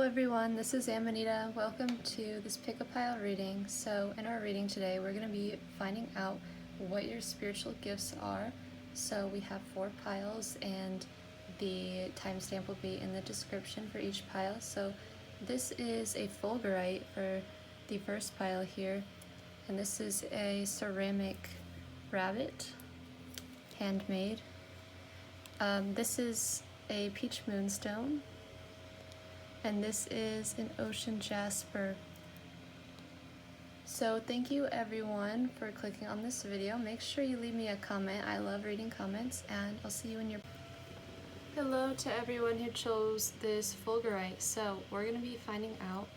everyone, this is Amanita. Welcome to this pick-a-pile reading. So in our reading today, we're going to be finding out what your spiritual gifts are. So we have 4 piles and the timestamp will be in the description for each pile. So this is a Fulgurite for the first pile here. And this is a ceramic rabbit, handmade. This is a peach moonstone. And this is an ocean jasper. So thank you everyone for clicking on this video. Make sure you leave me a comment. I love reading comments, and I'll see you in your... Hello to everyone who chose this Fulgurite. So we're going to be finding out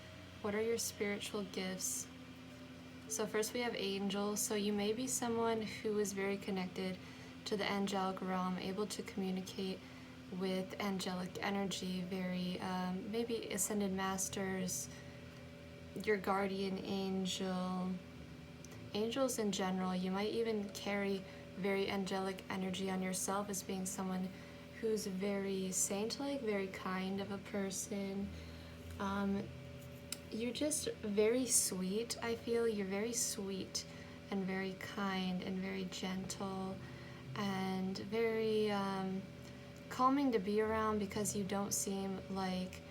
what are your spiritual gifts. So first we have angels. So you may be someone who is very connected to the angelic realm, able to communicate with angelic energy, very maybe ascended masters, your guardian angel, angels in general. You might even carry very angelic energy on yourself as being someone who's very saint-like, very kind of a person. You're just very sweet. I feel you're very sweet and very kind and very gentle and very calming to be around, because you don't seem like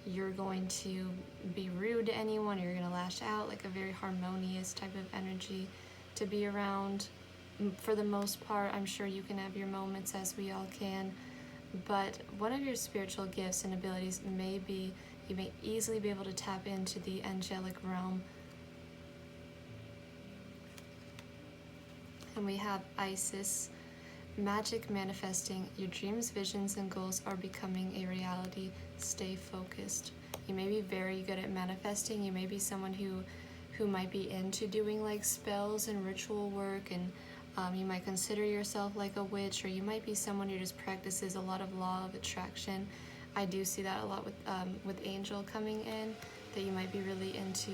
you're going to be rude to anyone or you're going to lash out. Like a very harmonious type of energy to be around. For the most part, I'm sure you can have your moments, as we all can, but one of your spiritual gifts and abilities may be you may easily be able to tap into the angelic realm. And we have Isis. Magic manifesting. Your dreams, visions, and goals are becoming a reality. Stay focused. You may be very good at manifesting. You may be someone who might be into doing like spells and ritual work, and you might consider yourself like a witch, or you might be someone who just practices a lot of law of attraction. I do see that a lot with Angel coming in, that you might be really into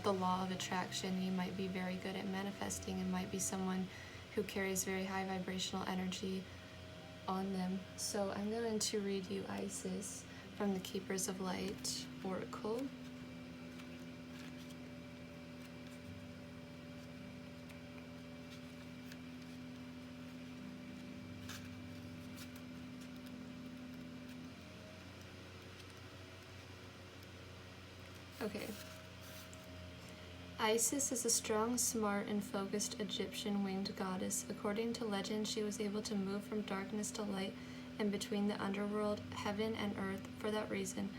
the law of attraction. You might be very good at manifesting and might be someone who carries very high vibrational energy on them. So I'm going to read you Isis from the Keepers of Light Oracle. Okay. Isis is a strong, smart, and focused Egyptian winged goddess. According to legend, she was able to move from darkness to light and between the underworld, heaven, and earth. For that reason,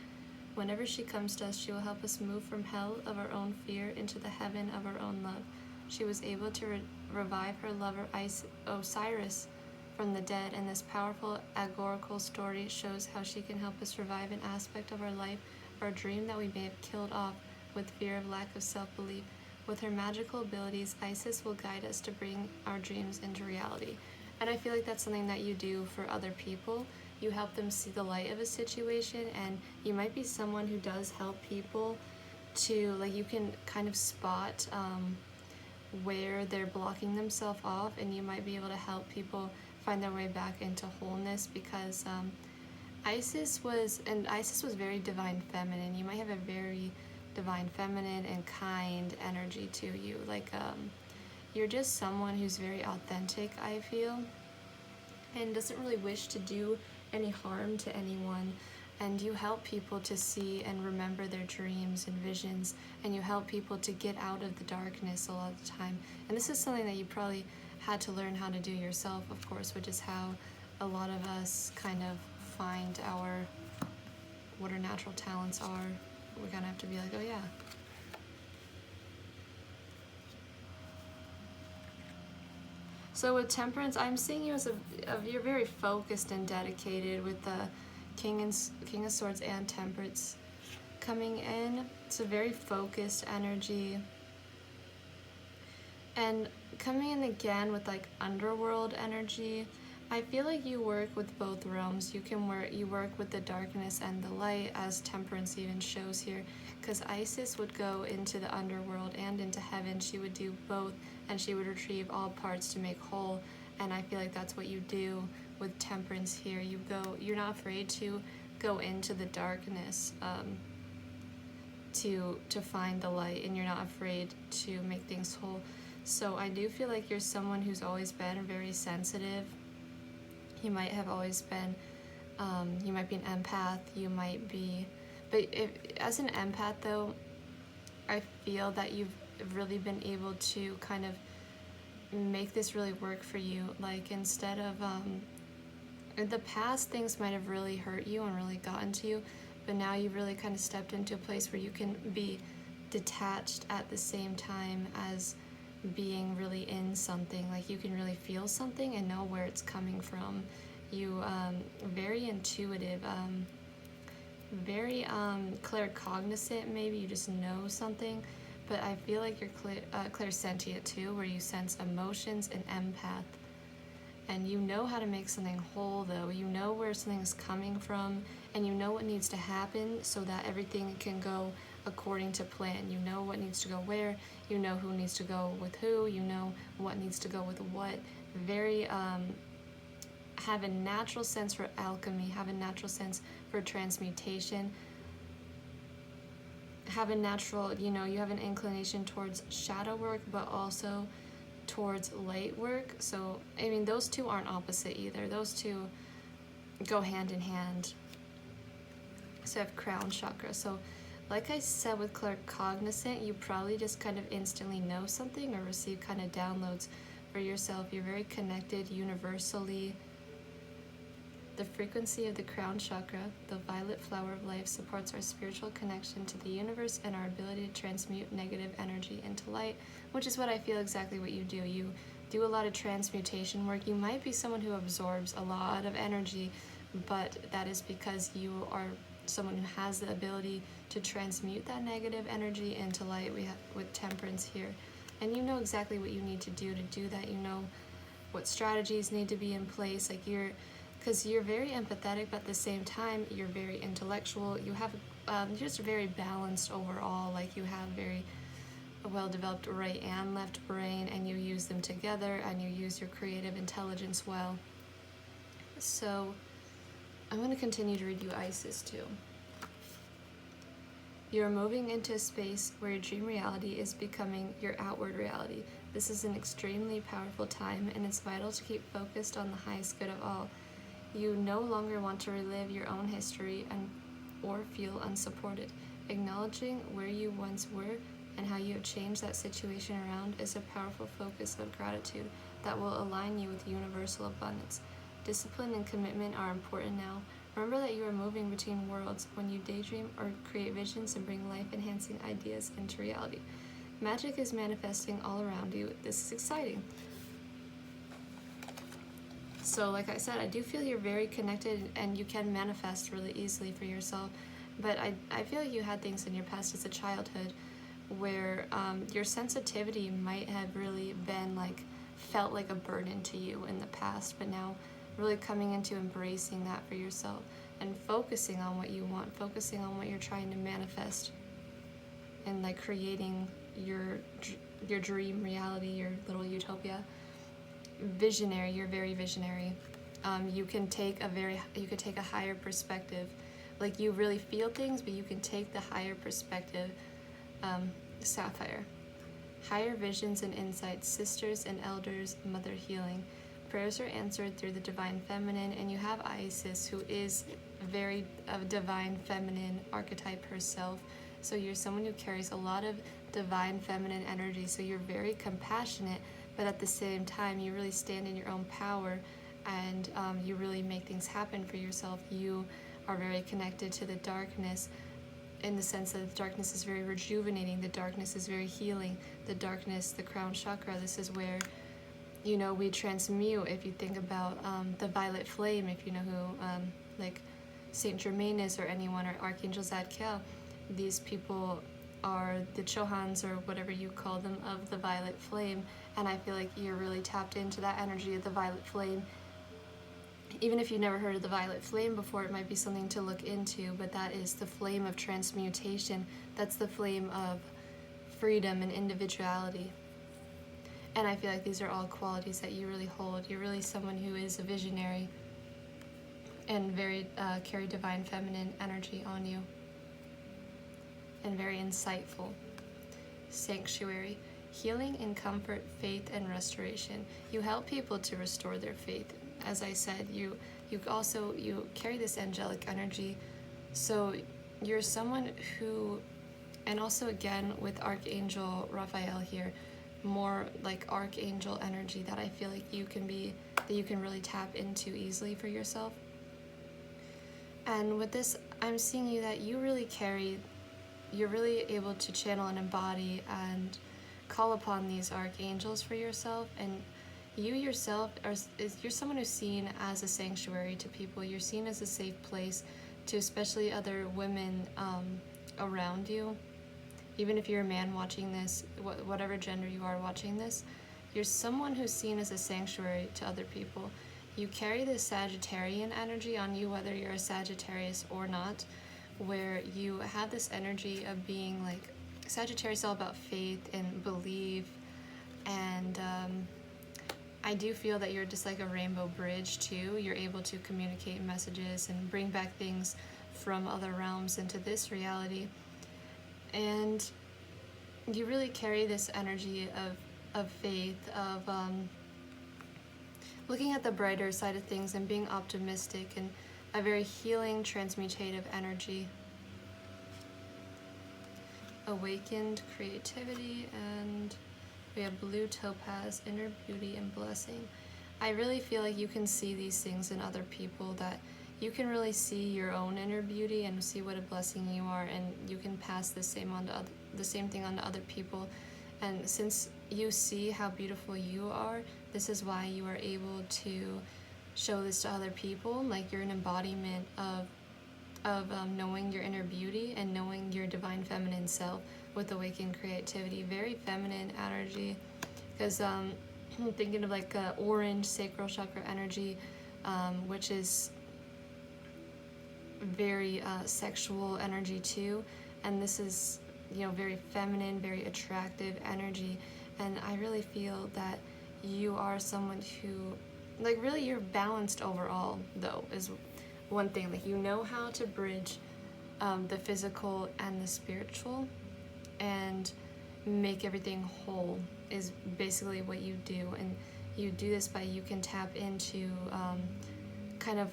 whenever she comes to us, she will help us move from hell of our own fear into the heaven of our own love. She was able to revive her lover Osiris from the dead, and this powerful allegorical story shows how she can help us revive an aspect of our life or a dream that we may have killed off with fear of lack of self-belief. With her magical abilities, Isis will guide us to bring our dreams into reality. And I feel like that's something that you do for other people. You help them see the light of a situation, and you might be someone who does help people to, like, you can kind of spot where they're blocking themselves off, and you might be able to help people find their way back into wholeness, because Isis was very divine feminine. You might have a very divine feminine and kind energy to you. Like you're just someone who's very authentic, I feel, and doesn't really wish to do any harm to anyone. And you help people to see and remember their dreams and visions, and you help people to get out of the darkness a lot of the time. And this is something that you probably had to learn how to do yourself, of course, which is how a lot of us kind of find what our natural talents are. We're gonna have to be like, oh yeah. So with Temperance, I'm seeing you as you're very focused and dedicated, with the King of Swords and Temperance coming in. It's a very focused energy. And coming in again with like underworld energy. I feel like you work with both realms. You work with the darkness and the light, as Temperance even shows here, because Isis would go into the underworld and into heaven. She would do both, and she would retrieve all parts to make whole. And I feel like that's what you do with Temperance here. You're not afraid to go into the darkness. to find the light, and you're not afraid to make things whole. So I do feel like you're someone who's always been very sensitive. You might have always been, you might be an empath, you might be, but as an empath though, I feel that you've really been able to kind of make this really work for you. Like, instead of, in the past, things might have really hurt you and really gotten to you, but now you've really kind of stepped into a place where you can be detached at the same time as being really in something. Like, you can really feel something and know where it's coming from. You very intuitive, very claircognizant. Maybe you just know something, but I feel like you're clairsentient too, where you sense emotions, and empath. And you know how to make something whole though. You know where something's coming from, and you know what needs to happen so that everything can go according to plan. You know what needs to go where, you know who needs to go with who, you know what needs to go with what. Very have a natural sense for alchemy, have a natural sense for transmutation, have a natural, you know, you have an inclination towards shadow work, but also towards light work. So, I mean, those two aren't opposite either. Those two go hand in hand. So I have crown chakra. So like I said, with claircognizant, you probably just kind of instantly know something or receive kind of downloads for yourself. You're very connected universally. The frequency of the crown chakra, the violet flower of life, supports our spiritual connection to the universe and our ability to transmute negative energy into light, which is what I feel exactly what you do. You do a lot of transmutation work. You might be someone who absorbs a lot of energy, but that is because you are someone who has the ability to transmute that negative energy into light. We have with temperance here, and you know exactly what you need to do that. You know what strategies need to be in place. Like, because you're very empathetic, but at the same time you're very intellectual. You have just very balanced overall. Like, you have very well-developed right and left brain, and you use them together, and you use your creative intelligence well. So I'm going to continue to read you Isis too. You're moving into a space where your dream reality is becoming your outward reality. This is an extremely powerful time, and it's vital to keep focused on the highest good of all. You no longer want to relive your own history or feel unsupported. Acknowledging where you once were and how you have changed that situation around is a powerful focus of gratitude that will align you with universal abundance. Discipline and commitment are important now. Remember that you are moving between worlds when you daydream or create visions and bring life-enhancing ideas into reality. Magic is manifesting all around you. This is exciting. So like I said, I do feel you're very connected and you can manifest really easily for yourself. But I feel like you had things in your past as a childhood where your sensitivity might have really been felt like a burden to you in the past, but now really coming into embracing that for yourself and focusing on what you want, focusing on what you're trying to manifest, and creating your dream reality, your little utopia. Visionary, you're very visionary. You can take a higher perspective. Like, you really feel things, but you can take the higher perspective. Sapphire. Higher visions and insights, sisters and elders, mother healing. Prayers are answered through the divine feminine, and you have Isis, who is very divine feminine archetype herself. So you're someone who carries a lot of divine feminine energy. So you're very compassionate, but at the same time, you really stand in your own power, and you really make things happen for yourself. You are very connected to the darkness, in the sense that the darkness is very rejuvenating, the darkness is very healing, the darkness, the crown chakra, this is where, we transmute. If you think about the violet flame, if you know who Saint Germain is, or anyone, or Archangel Zadkiel, these people are the Chohans, or whatever you call them, of the violet flame. And I feel like you're really tapped into that energy of the violet flame. Even if you've never heard of the violet flame before, it might be something to look into, but that is the flame of transmutation. That's the flame of freedom and individuality. And I feel like these are all qualities that you really hold. You're really someone who is a visionary and very carry divine feminine energy on you. and very insightful. Sanctuary, healing and comfort, faith and restoration. You help people to restore their faith. As I said, you carry this angelic energy, so you're someone who, and also again with Archangel Raphael here, more like archangel energy that I feel like you can really tap into easily for yourself. And with this, I'm seeing you that you're really able to channel and embody and call upon these archangels for yourself. And you yourself you're someone who's seen as a sanctuary to people. You're seen as a safe place to especially other women around you. Even if you're a man watching this, whatever gender you are watching this, you're someone who's seen as a sanctuary to other people. You carry this Sagittarian energy on you, whether you're a Sagittarius or not, where you have this energy of being like, Sagittarius is all about faith and belief, and I do feel that you're just like a rainbow bridge too. You're able to communicate messages and bring back things from other realms into this reality. And you really carry this energy of faith, of looking at the brighter side of things and being optimistic, and a very healing, transmutative energy. Awakened creativity, and we have blue topaz, inner beauty and blessing. I really feel like you can see these things in other people, that you can really see your own inner beauty and see what a blessing you are, and you can pass the same thing on to other people. And since you see how beautiful you are, this is why you are able to show this to other people. Like, you're an embodiment of knowing your inner beauty and knowing your divine feminine self with awakened creativity. Very feminine energy, because I'm thinking of like orange sacral chakra energy, which is very sexual energy too, and this is, very feminine, very attractive energy. And I really feel that you are someone who, like, really you're balanced overall, though, is one thing. Like, you know how to bridge the physical and the spiritual and make everything whole is basically what you do. And you do this by, you can tap into kind of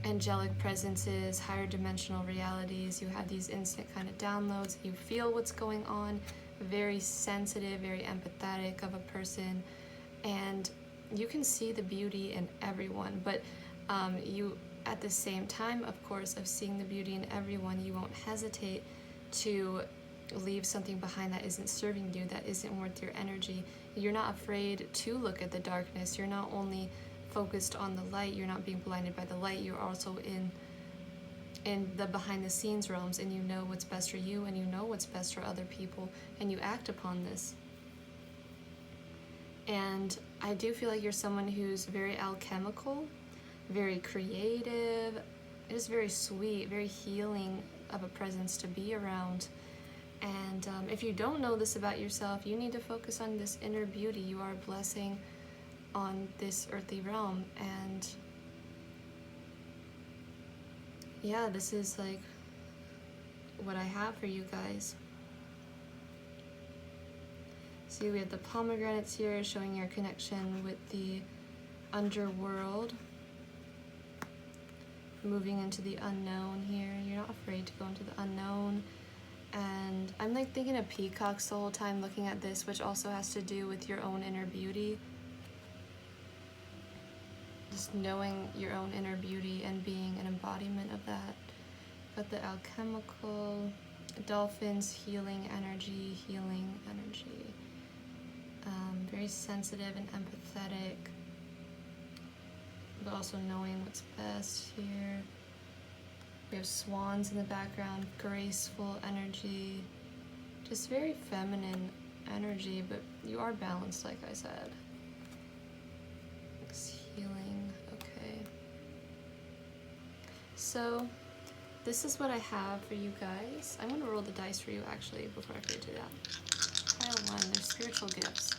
angelic presences, higher dimensional realities. You have these instant kind of downloads. You feel what's going on. Very sensitive, very empathetic of a person, and you can see the beauty in everyone. But you, at the same time, of course, of seeing the beauty in everyone, you won't hesitate to leave something behind that isn't serving you, that isn't worth your energy. You're not afraid to look at the darkness. You're not only focused on the light, you're not being blinded by the light, you're also in the behind the scenes realms, and you know what's best for you, and you know what's best for other people, and you act upon this. And I do feel like you're someone who's very alchemical, very creative, just very sweet, very healing of a presence to be around. And if you don't know this about yourself, you need to focus on this inner beauty. You are a blessing on this earthly realm. And yeah, this is like what I have for you guys. See, we have the pomegranates here showing your connection with the underworld. Moving into the unknown here. You're not afraid to go into the unknown. And I'm like thinking of peacocks the whole time looking at this, which also has to do with your own inner beauty. Just knowing your own inner beauty and being an embodiment of that. Got the alchemical, dolphins, healing energy. Very sensitive and empathetic, but also knowing what's best here. We have swans in the background, graceful energy, just very feminine energy, but you are balanced, like I said. It's healing, okay. So this is what I have for you guys. I'm gonna roll the dice for you actually before I forget to do that. Pile 1, there's spiritual gifts.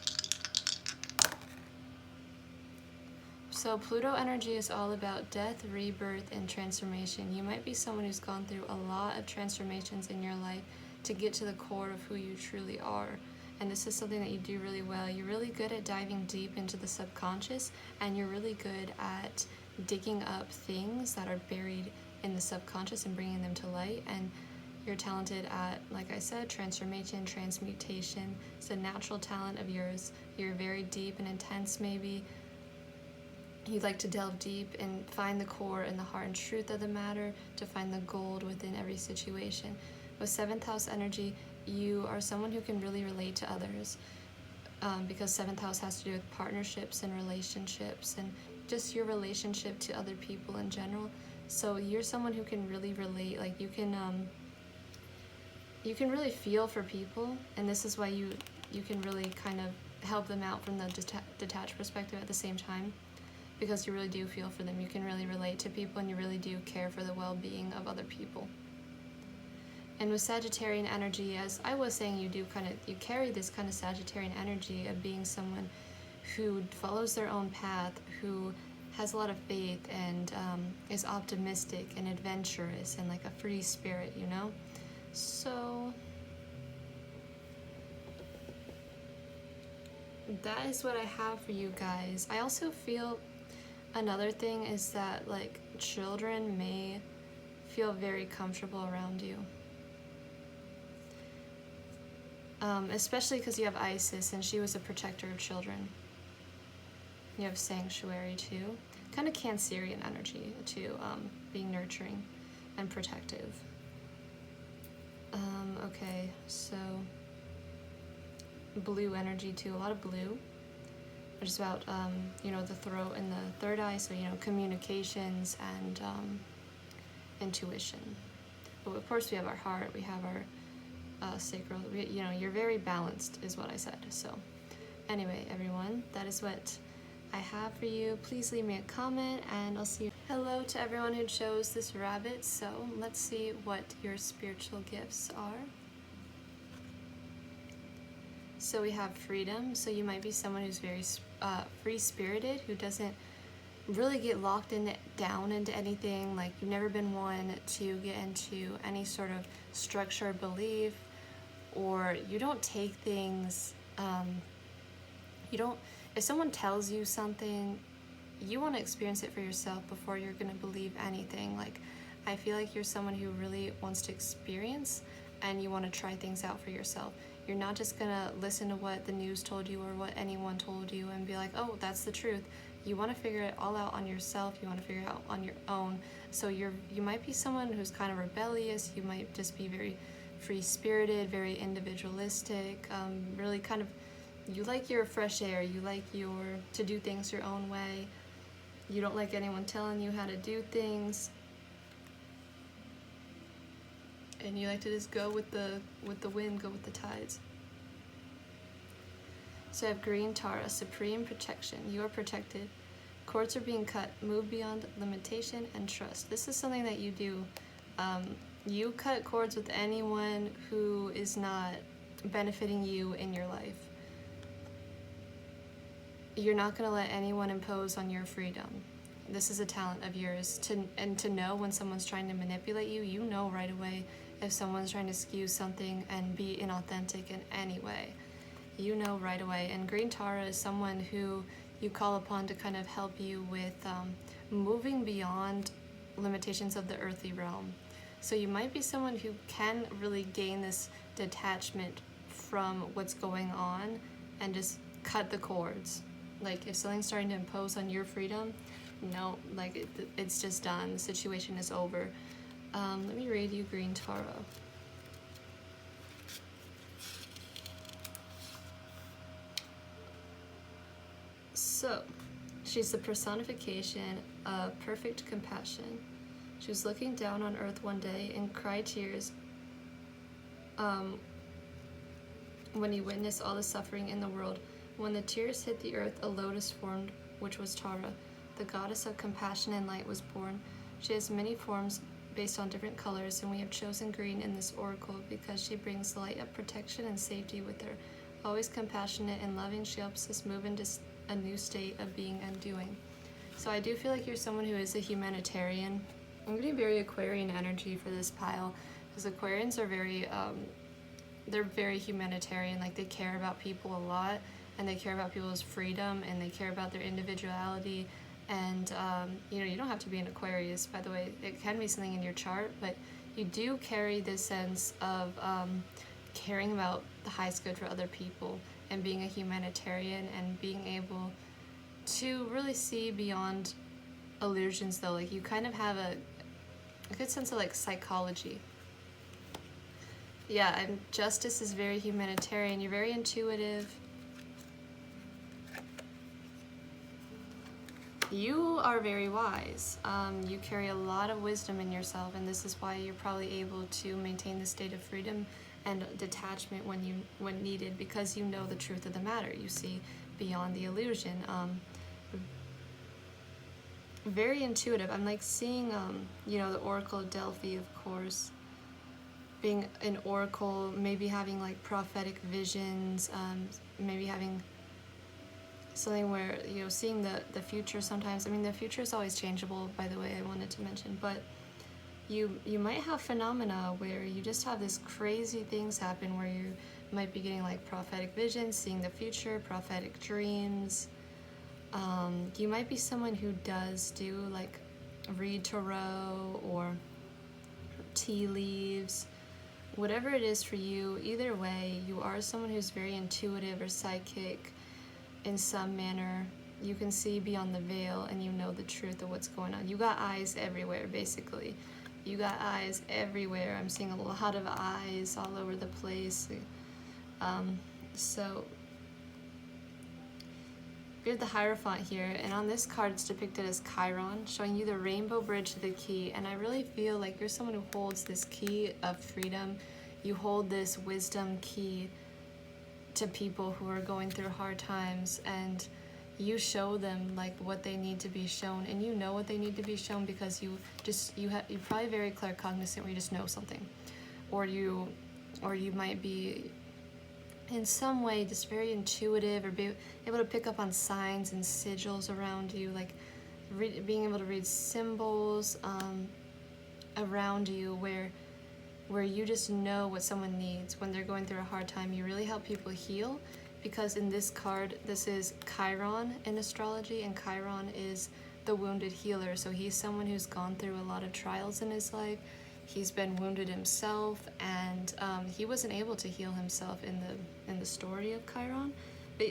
So Pluto energy is all about death, rebirth, and transformation. You might be someone who's gone through a lot of transformations in your life, to get to the core of who you truly are. And this is something that you do really well. You're really good at diving deep into the subconscious, and you're really good at digging up things that are buried in the subconscious and bringing them to light. And you're talented at, like I said, transformation, transmutation. It's a natural talent of yours. You're very deep and intense, maybe. You like to delve deep and find the core and the heart and truth of the matter, to find the gold within every situation. With 7th house energy, you are someone who can really relate to others, because 7th house has to do with partnerships and relationships and just your relationship to other people in general. So you're someone who can really relate. Like you can really feel for people, and this is why you can really kind of help them out from the detached perspective at the same time, because you really do feel for them. You can really relate to people, and you really do care for the well-being of other people. And with Sagittarian energy, as I was saying, you carry this kind of Sagittarian energy of being someone who follows their own path, who has a lot of faith, and is optimistic and adventurous and like a free spirit, you know? So that is what I have for you guys. I also feel another thing is that like children may feel very comfortable around you. Especially because you have Isis, and she was a protector of children. You have Sanctuary too. Kind of Cancerian energy too, being nurturing and protective. Okay, so blue energy too, a lot of blue. Which is about, the throat and the third eye, so, communications and intuition. But of course we have our heart, we have our sacral, you're very balanced is what I said. So anyway, everyone, that is what I have for you. Please leave me a comment, and I'll see you. Hello to everyone who chose this rabbit. So let's see what your spiritual gifts are. So we have freedom. So you might be someone who's very free-spirited, who doesn't really get locked down into anything. Like you've never been one to get into any sort of structure or belief, or you don't take things, if someone tells you something, you want to experience it for yourself before you're going to believe anything. Like I feel like you're someone who really wants to experience, and you want to try things out for yourself. You're not just going to listen to what the news told you or what anyone told you and be like, oh, that's the truth. You want to figure it all out on yourself. You want to figure it out on your own. So you might be someone who's kind of rebellious. You might just be very free-spirited, very individualistic, really kind of, you like your fresh air. You like to do things your own way. You don't like anyone telling you how to do things. And you like to just go with the wind, go with the tides. So I have green Tara, supreme protection. You are protected. Cords are being cut. Move beyond limitation and trust. This is something that you do. You cut cords with anyone who is not benefiting you in your life. You're not going to let anyone impose on your freedom. This is a talent of yours. To know when someone's trying to manipulate you, you know right away if someone's trying to skew something and be inauthentic in any way. You know right away. And Green Tara is someone who you call upon to kind of help you with moving beyond limitations of the earthly realm. So you might be someone who can really gain this detachment from what's going on and just cut the cords. Like if something's starting to impose on your freedom, no, like it's just done. The situation is over. Let me read you Green Tara. So, she's the personification of perfect compassion. She was looking down on earth one day and cried tears when he witnessed all the suffering in the world. When the tears hit the earth, a lotus formed, which was Tara. The goddess of compassion and light was born. She has many forms based on different colors, and we have chosen green in this oracle because she brings light of protection and safety with her. Always compassionate and loving, she helps us move into a new state of being and doing. So I do feel like you're someone who is a humanitarian. I'm getting very Aquarian energy for this pile, because Aquarians are very they're very humanitarian. Like, they care about people a lot, and they care about people's freedom, and they care about their individuality. And you know, you don't have to be an Aquarius, by the way. It can be something in your chart, but you do carry this sense of caring about the highest good for other people, and being a humanitarian, and being able to really see beyond illusions, though. Like, you kind of have a good sense of like psychology. Yeah, and Justice is very humanitarian. You're very intuitive. You are very wise. You carry a lot of wisdom in yourself, and this is why you're probably able to maintain the state of freedom and detachment when needed, because you know the truth of the matter. You see beyond the illusion. Very intuitive. I'm like seeing, you know, the Oracle of Delphi, of course. Being an oracle, maybe having like prophetic visions, maybe having something where, you know, seeing the future sometimes. I mean, the future is always changeable, by the way, I wanted to mention, but you might have phenomena where you just have this crazy things happen where you might be getting like prophetic visions, seeing the future, prophetic dreams. You might be someone who does do like read tarot or tea leaves, whatever it is for you. Either way, you are someone who's very intuitive or psychic in some manner. You can see beyond the veil, and you know the truth of what's going on. You got eyes everywhere, basically. You got eyes everywhere. I'm seeing a lot of eyes all over the place. So you're the Hierophant here, and on this card it's depicted as Chiron, showing you the rainbow bridge to the key. And I really feel like you're someone who holds this key of freedom. You hold this wisdom key to people who are going through hard times, and you show them like what they need to be shown, and you know what they need to be shown because you're probably very claircognizant, where you just know something, or you might be in some way just very intuitive, or be able to pick up on signs and sigils around you, like being able to read symbols around you, where you just know what someone needs when they're going through a hard time. You really help people heal, because in this card, this is Chiron in astrology, and Chiron is the wounded healer. So he's someone who's gone through a lot of trials in his life. He's been wounded himself, and he wasn't able to heal himself in the story of Chiron, but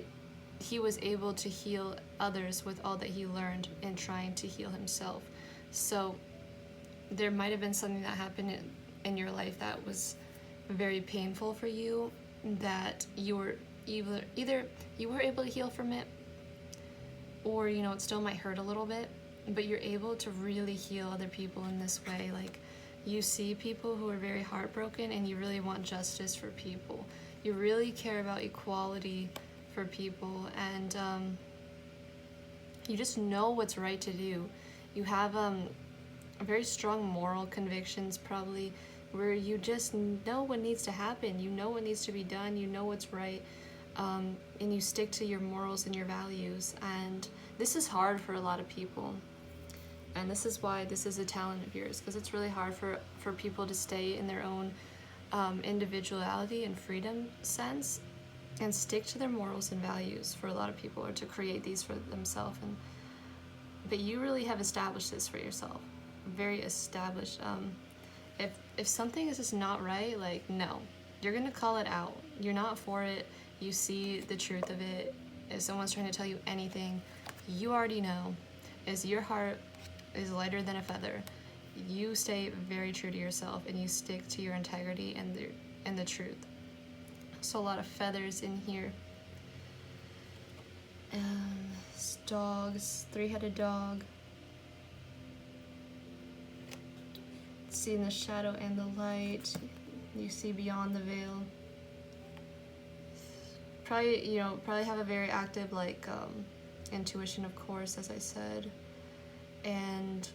he was able to heal others with all that he learned in trying to heal himself. So there might have been something that happened in your life that was very painful for you, that you were either you were able to heal from it, or, you know, it still might hurt a little bit, but you're able to really heal other people in this way. Like, you see people who are very heartbroken, and you really want justice for people. You really care about equality for people, and you just know what's right to do. You have very strong moral convictions, probably, where you just know what needs to happen. You know what needs to be done. You know what's right, and you stick to your morals and your values. And this is hard for a lot of people. And this is why this is a talent of yours, because it's really hard for people to stay in their own individuality and freedom sense and stick to their morals and values for a lot of people, or to create these for themselves. But you really have established this for yourself, very established. If something is just not right, like, no, you're gonna call it out. You're not for it. You see the truth of it. If someone's trying to tell you anything, you already know. As your heart is lighter than a feather, you stay very true to yourself, and you stick to your integrity and the truth. So a lot of feathers in here. Dogs, three-headed dog. Seeing the shadow and the light. You see beyond the veil. Probably have a very active, like, intuition, of course, as I said. And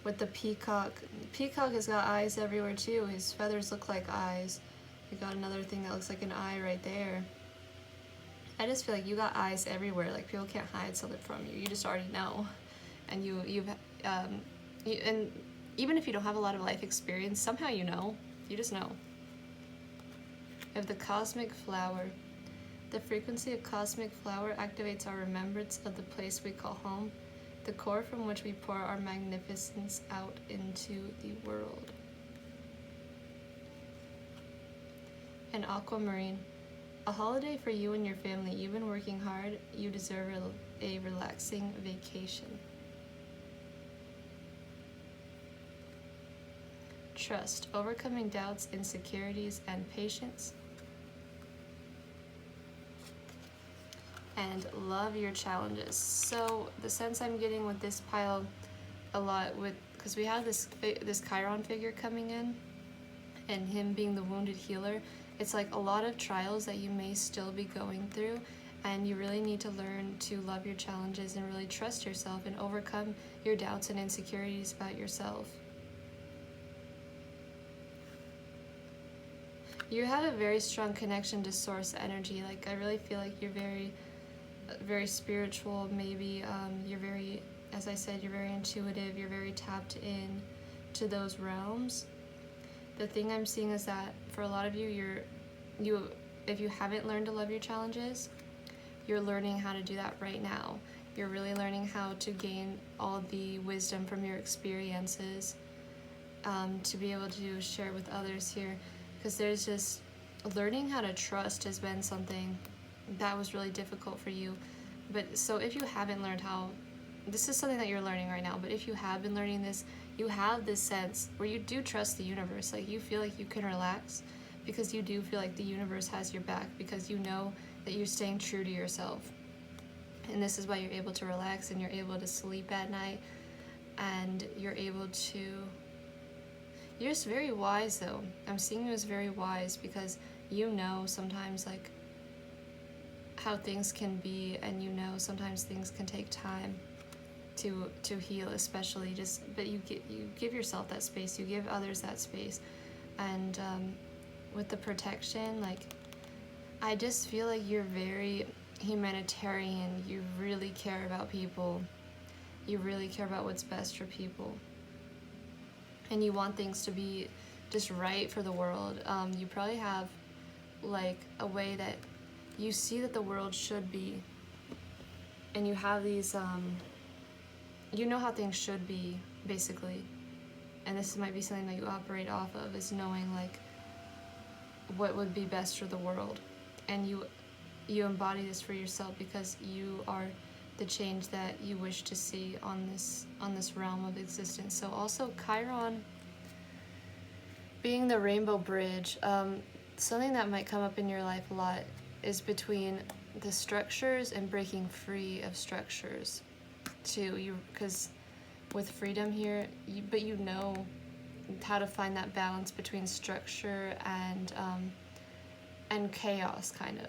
with the peacock has got eyes everywhere too. His feathers look like eyes. You got another thing that looks like an eye right there. I just feel like you got eyes everywhere. Like, people can't hide something from you. You just already know, and and even if you don't have a lot of life experience, somehow you know. You just know. have the cosmic flower. The frequency of cosmic flower activates our remembrance of the place we call home, the core from which we pour our magnificence out into the world. And aquamarine. A holiday for you and your family. You've been working hard. You deserve a relaxing vacation. Trust. Overcoming doubts, insecurities, and patience. And love your challenges. So the sense I'm getting with this pile a lot, because we have this Chiron figure coming in, and him being the wounded healer, it's like a lot of trials that you may still be going through, and you really need to learn to love your challenges and really trust yourself and overcome your doubts and insecurities about yourself. You have a very strong connection to source energy. Like, I really feel like you're very spiritual. Maybe you're very, as I said, you're very intuitive. You're very tapped in to those realms. The thing I'm seeing is that for a lot of you, if you haven't learned to love your challenges, you're learning how to do that right now. You're really learning how to gain all the wisdom from your experiences, to be able to share with others here. Because there's just, learning how to trust has been something that was really difficult for you. But so if you haven't learned how, this is something that you're learning right now, but if you have been learning this, you have this sense where you do trust the universe. Like, you feel like you can relax because you do feel like the universe has your back, because you know that you're staying true to yourself. And this is why you're able to relax, and you're able to sleep at night, and you're able to, you're just very wise though. I'm seeing you as very wise, because you know sometimes like how things can be, and you know sometimes things can take time to heal, especially but you give yourself that space, you give others that space. And with the protection, like, I just feel like you're very humanitarian. You really care about people. You really care about what's best for people. And you want things to be just right for the world. You probably have like a way that you see that the world should be. And you have these, you know how things should be, basically. And this might be something that you operate off of, is knowing like what would be best for the world. And you embody this for yourself, because you are the change that you wish to see on this realm of existence. So also Chiron being the rainbow bridge, something that might come up in your life a lot is between the structures and breaking free of structures too. Because with freedom here, but you know how to find that balance between structure and chaos, kind of,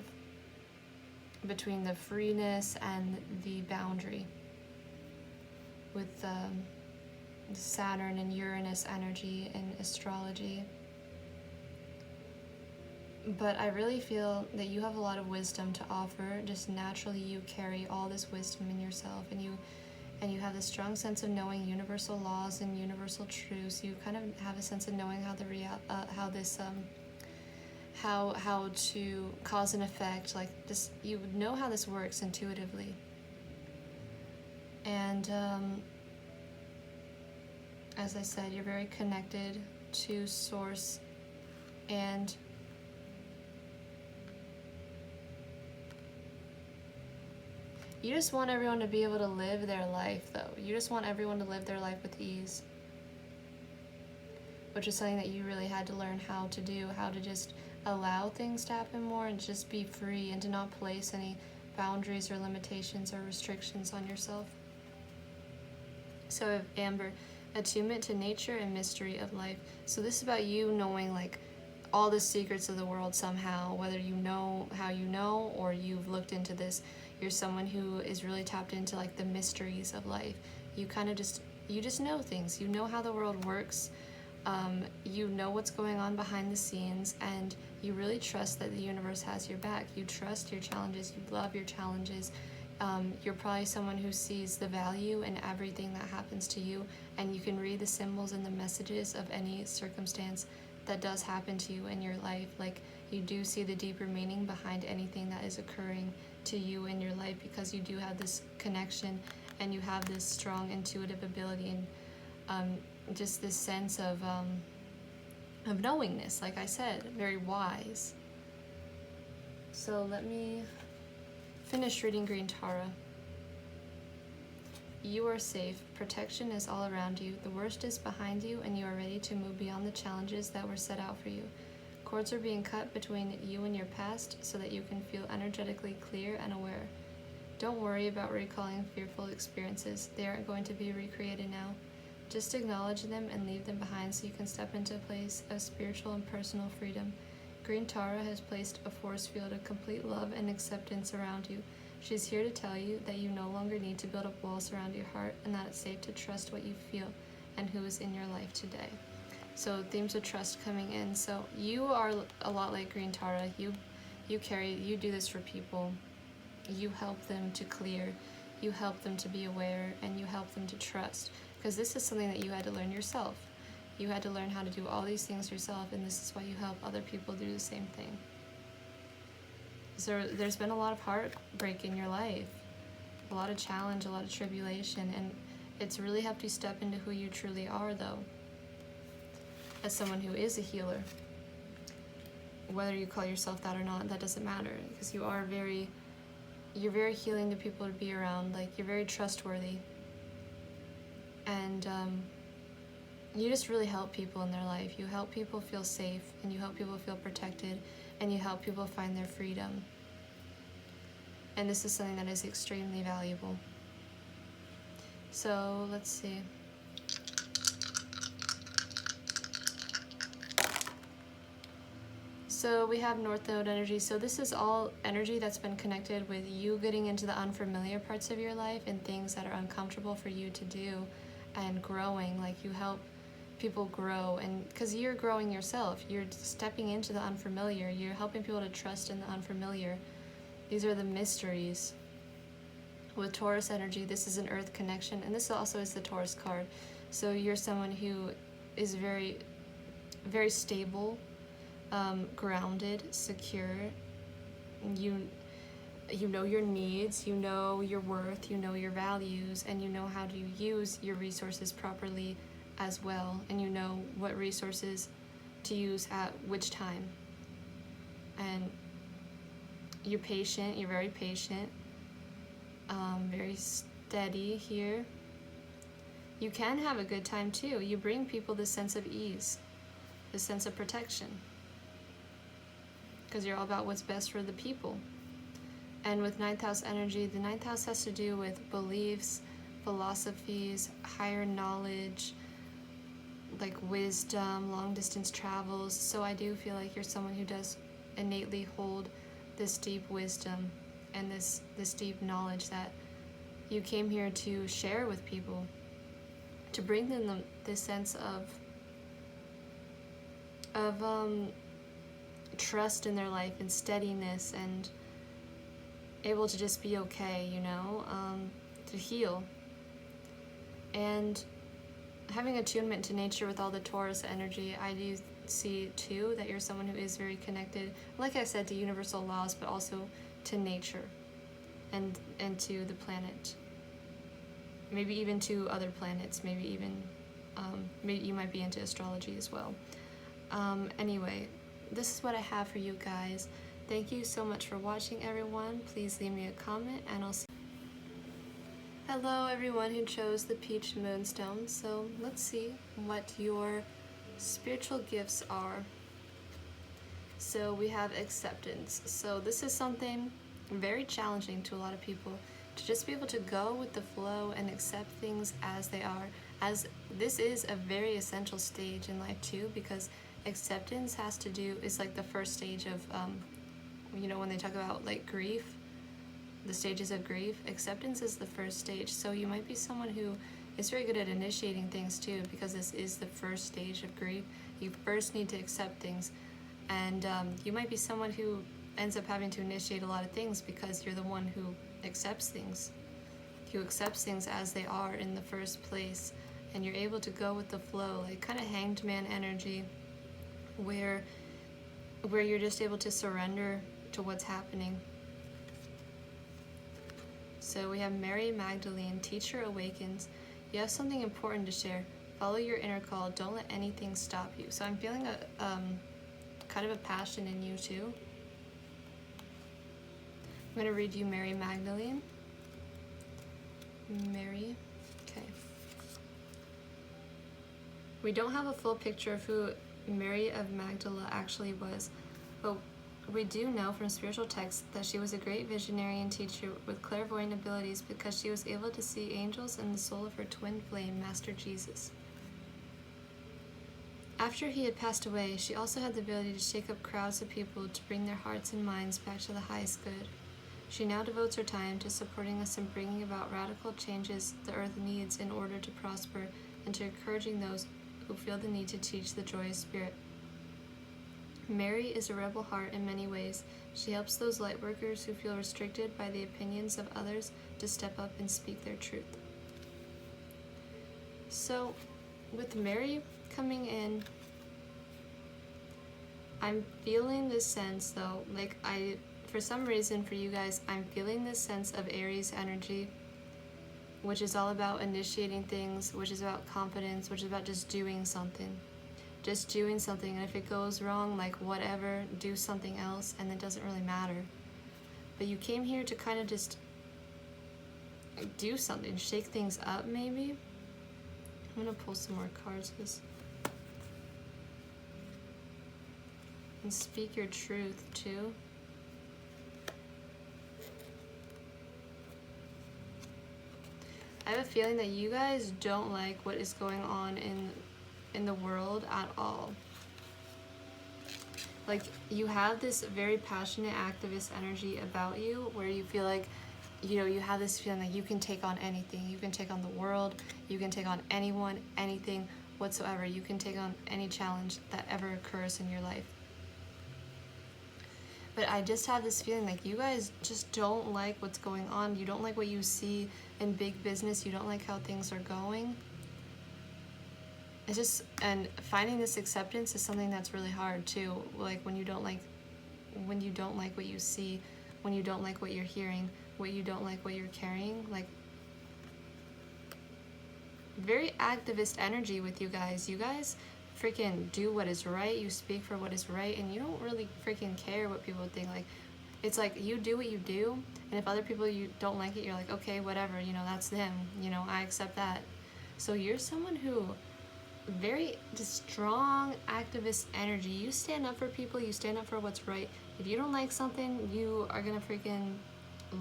between the freeness and the boundary, with Saturn and Uranus energy in astrology. But I really feel that you have a lot of wisdom to offer. Just naturally you carry all this wisdom in yourself, and you have this strong sense of knowing universal laws and universal truths. You kind of have a sense of knowing how to cause and effect, like this. You know how this works intuitively. And as I said, you're very connected to source, and you just want everyone to be able to live their life, though. You just want everyone to live their life with ease, which is something that you really had to learn how to do, how to just allow things to happen more and just be free, and to not place any boundaries or limitations or restrictions on yourself. So I have Amber, attunement to nature and mystery of life. So this is about you knowing like all the secrets of the world somehow, whether you know how you know or you've looked into this. You're someone who is really tapped into like the mysteries of life. You kind of just know things. You know how the world works. You know what's going on behind the scenes, and you really trust that the universe has your back. You trust your challenges. You love your challenges. You're probably someone who sees the value in everything that happens to you, and you can read the symbols and the messages of any circumstance that does happen to you in your life. Like, you do see the deeper meaning behind anything that is occurring to you in your life, because you do have this connection and you have this strong intuitive ability and just this sense of knowingness, like I said, very wise. So let me finish reading Green Tara. You are safe. Protection is all around you. The worst is behind you, and you are ready to move beyond the challenges that were set out for you. Cords are being cut between you and your past so that you can feel energetically clear and aware. Don't worry about recalling fearful experiences. They aren't going to be recreated now. Just acknowledge them and leave them behind so you can step into a place of spiritual and personal freedom. Green Tara has placed a force field of complete love and acceptance around you. She's here to tell you that you no longer need to build up walls around your heart, and that it's safe to trust what you feel and who is in your life today. So themes of trust coming in. So you are a lot like Green Tara. You do this for people. You help them to clear. You help them to be aware, and you help them to trust. Because this is something that you had to learn yourself. You had to learn how to do all these things yourself, and this is why you help other people do the same thing. So there's been a lot of heartbreak in your life, a lot of challenge, a lot of tribulation, and it's really helped you step into who you truly are, though, as someone who is a healer. Whether you call yourself that or not, that doesn't matter, because you're very healing to people to be around. Like, you're very trustworthy, and you just really help people in their life. You help people feel safe, and you help people feel protected, and you help people find their freedom. And this is something that is extremely valuable. So let's see. So we have North Node energy. So this is all energy that's been connected with you getting into the unfamiliar parts of your life and things that are uncomfortable for you to do, and growing. Like, you help people grow, and because you're growing yourself, you're stepping into the unfamiliar. You're helping people to trust in the unfamiliar. These are the mysteries. With Taurus energy, this is an earth connection, and this also is the Taurus card. So you're someone who is very, very stable, grounded, secure. You know your needs, you know your worth, you know your values, and you know how to use your resources properly as well, and you know what resources to use at which time. And you're patient, you're very patient, very steady here. You can have a good time too. You bring people this sense of ease, this sense of protection, because you're all about what's best for the people. And with 9th house energy, the 9th house has to do with beliefs, philosophies, higher knowledge, like wisdom, long distance travels. So I do feel like you're someone who does innately hold this deep wisdom and this deep knowledge that you came here to share with people, to bring them this sense of trust in their life and steadiness, and able to just be okay, you know, to heal. And having attunement to nature with all the Taurus energy, I do see too that you're someone who is very connected, like I said, to universal laws, but also to nature and to the planet. Maybe even to other planets, maybe even, maybe you might be into astrology as well. Anyway, this is what I have for you guys. Thank you so much for watching, everyone. Please leave me a comment, and I'll see. Hello, everyone who chose the Peach Moonstone. So let's see what your spiritual gifts are. So we have acceptance. So this is something very challenging to a lot of people, to just be able to go with the flow and accept things as they are, as this is a very essential stage in life too, because acceptance is like the first stage of you know, when they talk about like grief, the stages of grief, acceptance is the first stage. So you might be someone who is very good at initiating things too, because this is the first stage of grief. You first need to accept things, and you might be someone who ends up having to initiate a lot of things because you're the one who accepts things. You accept things as they are in the first place, and you're able to go with the flow, like kind of hanged man energy, where you're just able to surrender to what's happening. So we have Mary Magdalene, teacher awakens. You have something important to share. Follow your inner call. Don't let anything stop you. So I'm feeling a kind of a passion in you too. I'm going to read you Mary Magdalene. Mary. Okay. We don't have a full picture of who Mary of Magdala actually was, but we do know from spiritual texts that she was a great visionary and teacher with clairvoyant abilities because she was able to see angels in the soul of her twin flame, Master Jesus. After he had passed away, she also had the ability to shake up crowds of people to bring their hearts and minds back to the highest good. She now devotes her time to supporting us in bringing about radical changes the earth needs in order to prosper, and to encouraging those who feel the need to teach the joyous spirit. Mary is a rebel heart in many ways. She helps those light workers who feel restricted by the opinions of others to step up and speak their truth. So, with Mary coming in, I'm feeling this sense though, for some reason for you guys, I'm feeling this sense of Aries energy, which is all about initiating things, which is about confidence, which is about just doing something. Just doing something, and if it goes wrong, like whatever, do something else, and it doesn't really matter. But you came here to kind of just do something, shake things up maybe. I'm gonna pull some more cards, and speak your truth too. I have a feeling that you guys don't like what is going on in the world at all. Like, you have this very passionate activist energy about you where you feel like, you have this feeling like you can take on anything. You can take on the world, you can take on anyone, anything whatsoever. You can take on any challenge that ever occurs in your life. But I just have this feeling like you guys just don't like what's going on. You don't like what you see in big business. You don't like how things are going. It's just, and finding this acceptance is something that's really hard too. Like when you don't like what you see, when you don't like what you're hearing, when you don't like what you're carrying, like very activist energy with you guys. You guys freaking do what is right, you speak for what is right, and you don't really freaking care what people think. Like, it's like you do what you do, and if other people you don't like it, you're like, okay, whatever, that's them, I accept that. So you're someone who very strong activist energy. You stand up for people, you stand up for what's right. If you don't like something, you are gonna freaking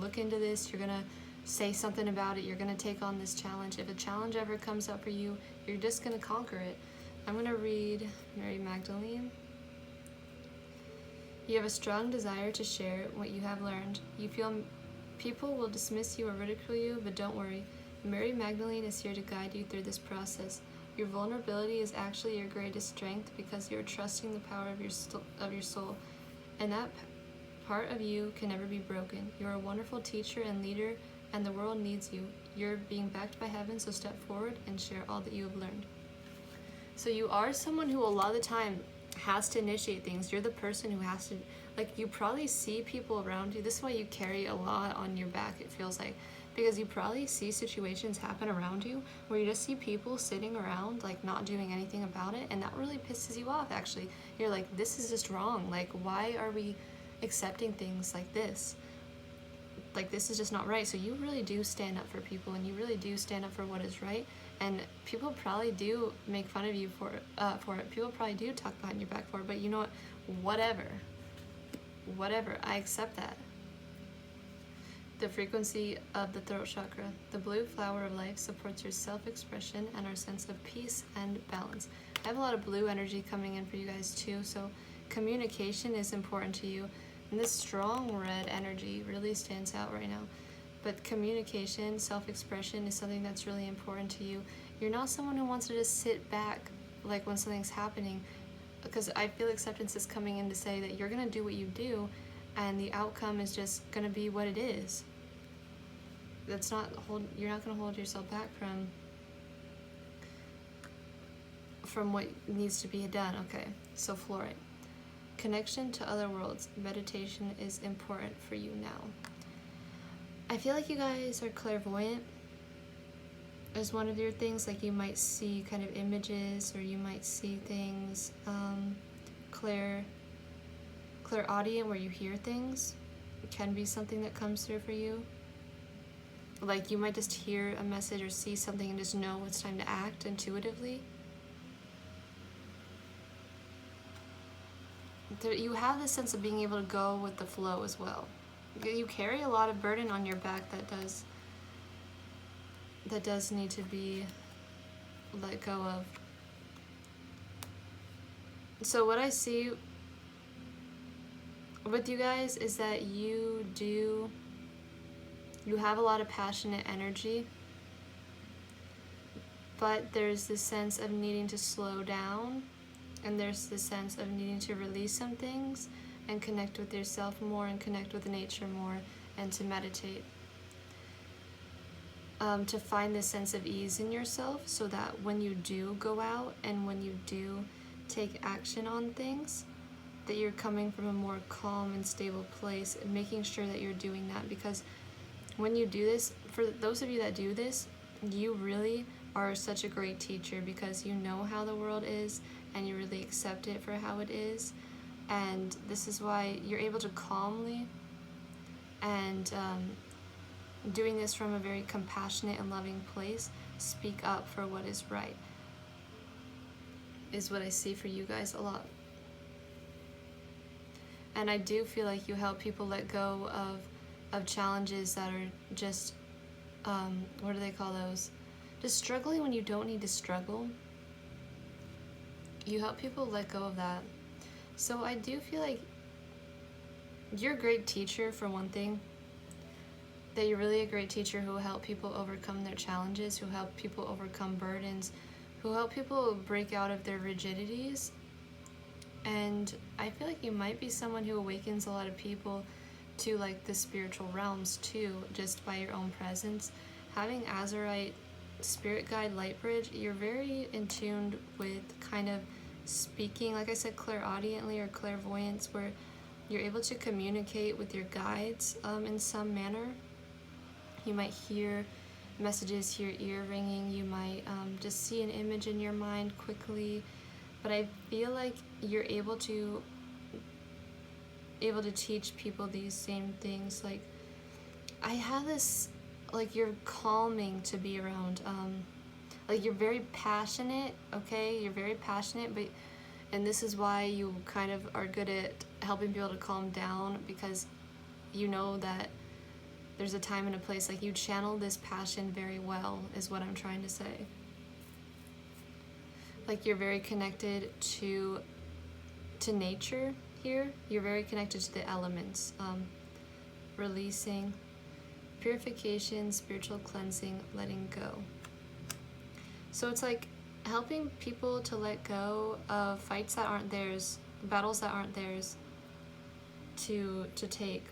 look into this, you're gonna say something about it, you're gonna take on this challenge. If a challenge ever comes up for you, you're just gonna conquer it. I'm going to read Mary Magdalene. You have a strong desire to share what you have learned. You feel people will dismiss you or ridicule you, but don't worry. Mary Magdalene is here to guide you through this process. Your vulnerability is actually your greatest strength because you're trusting the power of your soul, and that part of you can never be broken. You're a wonderful teacher and leader, and the world needs you. You're being backed by heaven, so step forward and share all that you have learned. So you are someone who a lot of the time has to initiate things. You're the person who has to, you probably see people around you. This is why you carry a lot on your back, it feels like. Because you probably see situations happen around you where you just see people sitting around, not doing anything about it. And that really pisses you off, actually. You're like, this is just wrong. Why are we accepting things like this? This is just not right. So you really do stand up for people, and you really do stand up for what is right. And people probably do make fun of you for it. People probably do talk behind your back for it. But you know what? Whatever. I accept that. The frequency of the throat chakra. The blue flower of life supports your self-expression and our sense of peace and balance. I have a lot of blue energy coming in for you guys too. So communication is important to you. And this strong red energy really stands out right now. But communication, self-expression is something that's really important to you. You're not someone who wants to just sit back when something's happening, because I feel acceptance is coming in to say that you're going to do what you do, and the outcome is just going to be what it is. You're not going to hold yourself back from what needs to be done. Okay, so fluorite. Connection to other worlds. Meditation is important for you now. I feel like you guys are clairvoyant as one of your things. Like you might see kind of images, or you might see things. Clairaudient, where you hear things. It can be something that comes through for you. Like you might just hear a message or see something and just know it's time to act intuitively. You have this sense of being able to go with the flow as well. You carry a lot of burden on your back that does need to be let go of. So what I see with you guys is that you have a lot of passionate energy, but there's this sense of needing to slow down, and there's this sense of needing to release some things and connect with yourself more and connect with nature more, and to meditate. To find this sense of ease in yourself, so that when you do go out and when you do take action on things, that you're coming from a more calm and stable place, and making sure that you're doing that. Because when you do this, for those of you that do this, you really are such a great teacher, because you know how the world is and you really accept it for how it is. And this is why you're able to calmly and doing this from a very compassionate and loving place, speak up for what is right, is what I see for you guys a lot. And I do feel like you help people let go of challenges that are just, what do they call those? Just struggling when you don't need to struggle. You help people let go of that. So I do feel like you're a great teacher, for one thing. That you're really a great teacher who will help people overcome their challenges, who help people overcome burdens, who help people break out of their rigidities. And I feel like you might be someone who awakens a lot of people to like the spiritual realms too, just by your own presence. Having Azurite, Spirit Guide, Lightbridge, you're very in tune with kind of speaking, like I said, clairaudiently or clairvoyance, where you're able to communicate with your guides in some manner. You might hear messages, hear ear ringing, you might just see an image in your mind quickly. But I feel like you're able to teach people these same things. Like, I have this, like, you're calming to be around. Like, you're very passionate, okay? You're very passionate, and this is why you kind of are good at helping people to calm down, because you know that there's a time and a place. Like, you channel this passion very well, is what I'm trying to say. Like, you're very connected to nature here. You're very connected to the elements. Releasing, purification, spiritual cleansing, letting go. So it's like helping people to let go of fights that aren't theirs, battles that aren't theirs to take.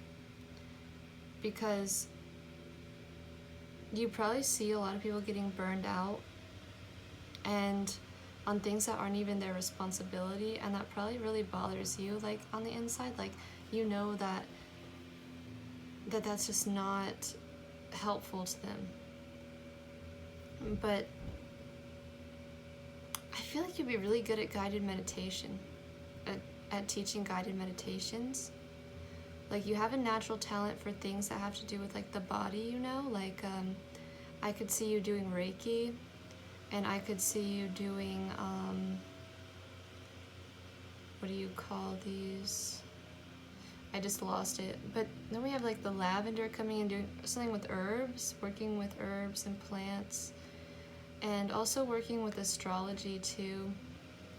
Because you probably see a lot of people getting burned out and on things that aren't even their responsibility, and that probably really bothers you, like on the inside. Like, you know that's just not helpful to them. But I feel like you'd be really good at guided meditation, at teaching guided meditations. Like, you have a natural talent for things that have to do with like the body, you know? Like, I could see you doing Reiki, and I could see you doing, what do you call these? I just lost it. But then we have like the lavender coming and doing something with herbs, working with herbs and plants. And also working with astrology too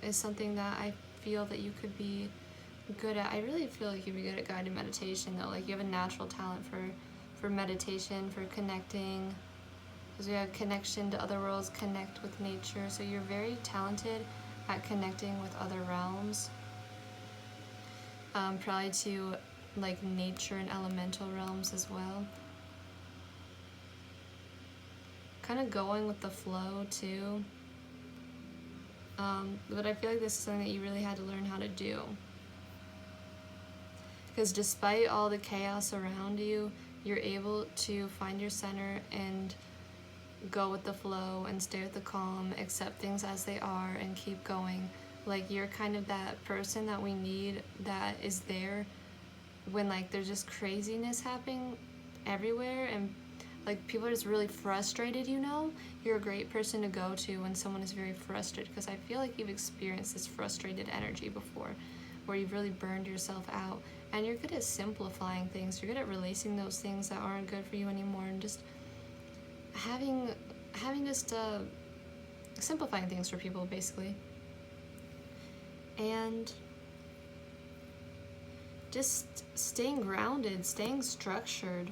is something that I feel that you could be good at. I really feel like you'd be good at guided meditation though. Like, you have a natural talent for meditation, for connecting. Because we have connection to other worlds, connect with nature. So you're very talented at connecting with other realms. Probably to like nature and elemental realms as well. Kind of going with the flow too. But I feel like this is something that you really had to learn how to do. Because despite all the chaos around you, you're able to find your center and go with the flow and stay with the calm, accept things as they are, and keep going. Like, you're kind of that person that we need that is there when, like, there's just craziness happening everywhere and, like, people are just really frustrated, you know? You're a great person to go to when someone is very frustrated, because I feel like you've experienced this frustrated energy before, where you've really burned yourself out. And you're good at simplifying things. You're good at releasing those things that aren't good for you anymore, and just having just simplifying things for people, basically. And just staying grounded, staying structured,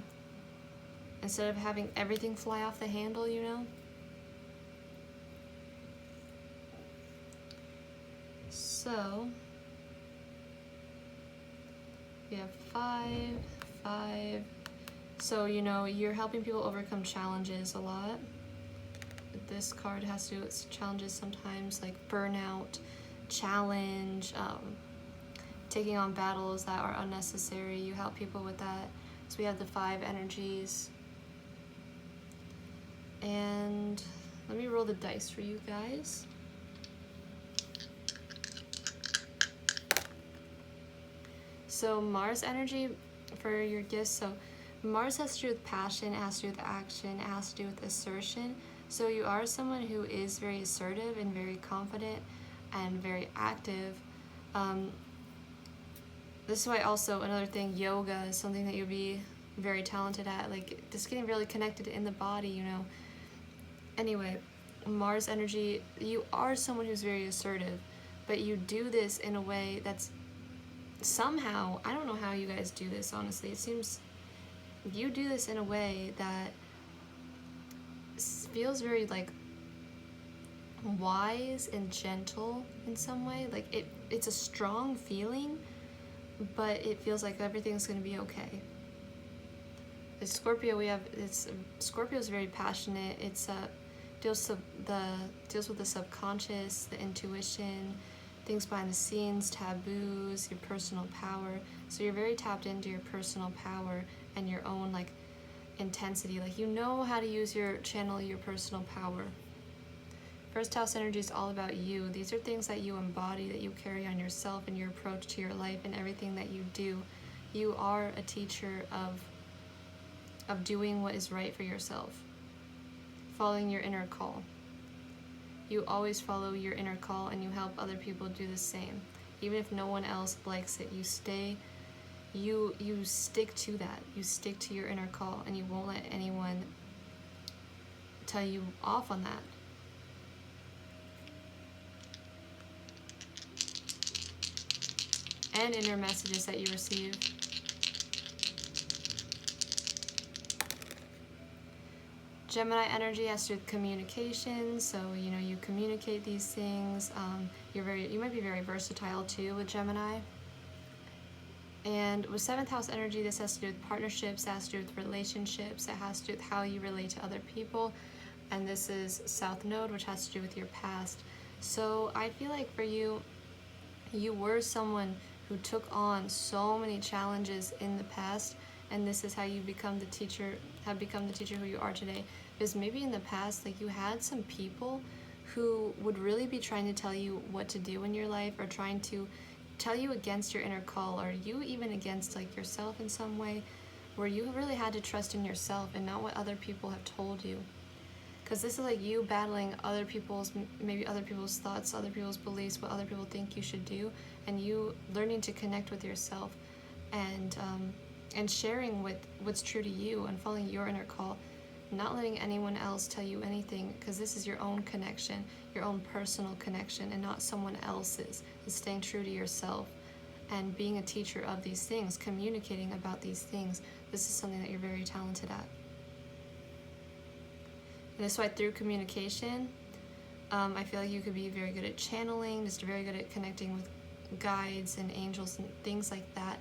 instead of having everything fly off the handle, you know? So, we have 5. So, you know, you're helping people overcome challenges a lot. This card has to do with challenges sometimes, like burnout, challenge, taking on battles that are unnecessary. You help people with that. So we have the 5 energies. And let me roll the dice for you guys. So Mars energy for your gifts. So Mars has to do with passion, it has to do with action, it has to do with assertion. So you are someone who is very assertive and very confident and very active. This is why also another thing, yoga is something that you'll be very talented at, like just getting really connected in the body, you know. Anyway, Mars energy, you are someone who's very assertive, but you do this in a way that's somehow, I don't know how you guys do this, honestly. It seems you do this in a way that feels very like wise and gentle in some way. Like it's a strong feeling, but it feels like everything's gonna be okay. The Scorpio Scorpio is very passionate. It's deals with the subconscious, the intuition, things behind the scenes, taboos, your personal power. So you're very tapped into your personal power and your own like intensity. Like, you know how to channel your personal power. First house energy is all about you. These are things that you embody, that you carry on yourself and your approach to your life and everything that you do. You are a teacher of doing what is right for yourself, following your inner call. You always follow your inner call and you help other people do the same. Even if no one else likes it, you stick to that. You stick to your inner call and you won't let anyone tell you off on that. And inner messages that you receive. Gemini energy has to do with communication, so you know you communicate these things. You might be very versatile too with Gemini. And with 7th house energy, this has to do with partnerships, it has to do with relationships, it has to do with how you relate to other people. And this is South Node, which has to do with your past. So I feel like for you, you were someone who took on so many challenges in the past, and this is how you become the teacher who you are today. Because maybe in the past, like, you had some people who would really be trying to tell you what to do in your life, or trying to tell you against your inner call, or you even against like yourself in some way, where you really had to trust in yourself and not what other people have told you. Because this is like you battling other people's thoughts, other people's beliefs, what other people think you should do, and you learning to connect with yourself and sharing what's true to you and following your inner call, not letting anyone else tell you anything, because this is your own connection, your own personal connection, and not someone else's. It's staying true to yourself and being a teacher of these things, communicating about these things. This is something that you're very talented at. And that's why through communication, I feel like you could be very good at channeling, just very good at connecting with guides and angels and things like that,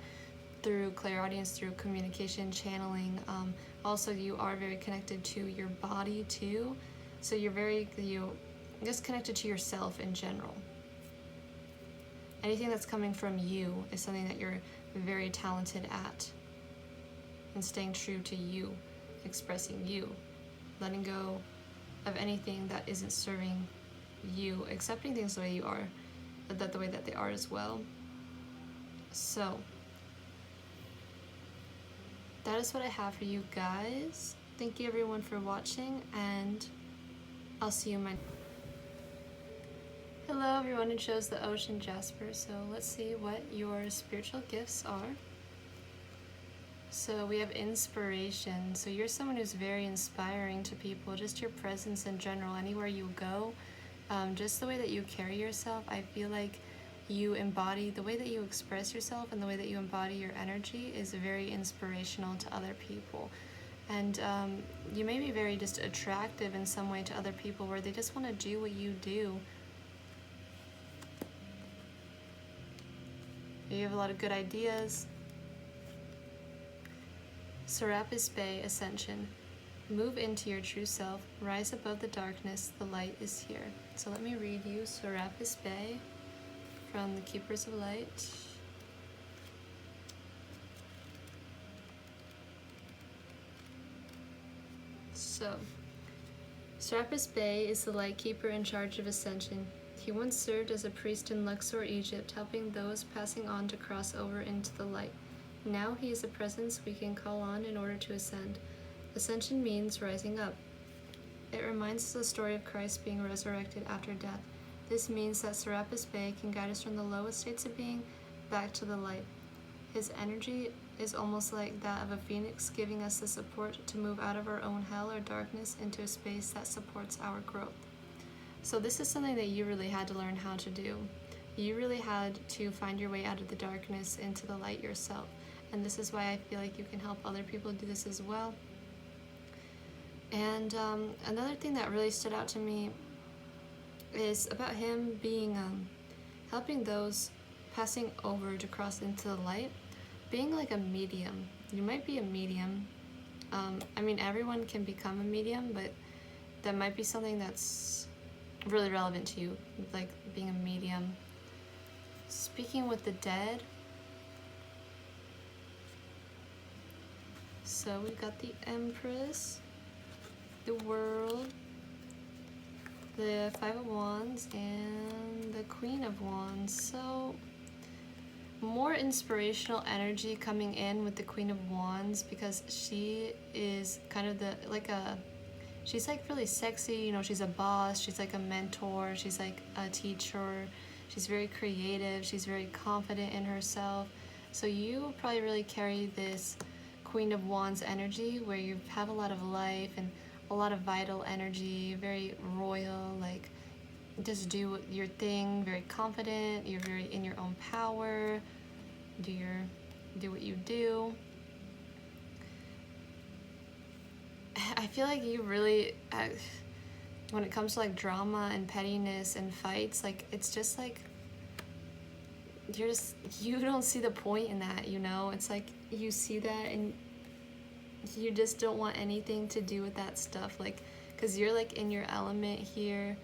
through clairaudience, through communication, channeling. Also, you are very connected to your body too. So you're just connected to yourself in general. Anything that's coming from you is something that you're very talented at. And staying true to you, expressing you, letting go of anything that isn't serving you, accepting things the way you are, that the way that they are as well. So that is what I have for you guys. Thank you everyone for watching, and I'll see you in my... Hello everyone, it shows the ocean Jasper, so let's see what your spiritual gifts are. So we have inspiration. So you're someone who's very inspiring to people, just your presence in general, anywhere you go, just the way that you carry yourself. I feel like you embody, the way that you express yourself and the way that you embody your energy is very inspirational to other people. And you may be very just attractive in some way to other people, where they just want to do what you do. You have a lot of good ideas. Serapis Bay, Ascension. Move into your true self. Rise above the darkness. The light is here. So let me read you Serapis Bay from the Keepers of Light. So, Serapis Bay is the light keeper in charge of Ascension. He once served as a priest in Luxor, Egypt, helping those passing on to cross over into the light. Now he is a presence we can call on in order to ascend. Ascension means rising up. It reminds us of the story of Christ being resurrected after death. This means that Serapis Bay can guide us from the lowest states of being back to the light. His energy is almost like that of a phoenix, giving us the support to move out of our own hell or darkness into a space that supports our growth. So this is something that you really had to learn how to do. You really had to find your way out of the darkness into the light yourself. And this is why I feel like you can help other people do this as well. And another thing that really stood out to me is about him being, helping those passing over to cross into the light, being like a medium. You might be a medium. I mean, everyone can become a medium, but that might be something that's really relevant to you, like being a medium. Speaking with the dead. So we've got the Empress, the World, the Five of Wands, and the Queen of Wands. So more inspirational energy coming in with the Queen of Wands, because she is kind of she's like really sexy, you know, she's a boss, she's like a mentor, she's like a teacher, she's very creative, she's very confident in herself. So you probably really carry this Queen of Wands energy, where you have a lot of life and a lot of vital energy, very royal, like just do your thing, very confident, you're very in your own power, do what you do. I feel like you really, when it comes to like drama and pettiness and fights, like it's just like, you don't see the point in that, you know? It's like you see that and you just don't want anything to do with that stuff, like, because you're like in your element here,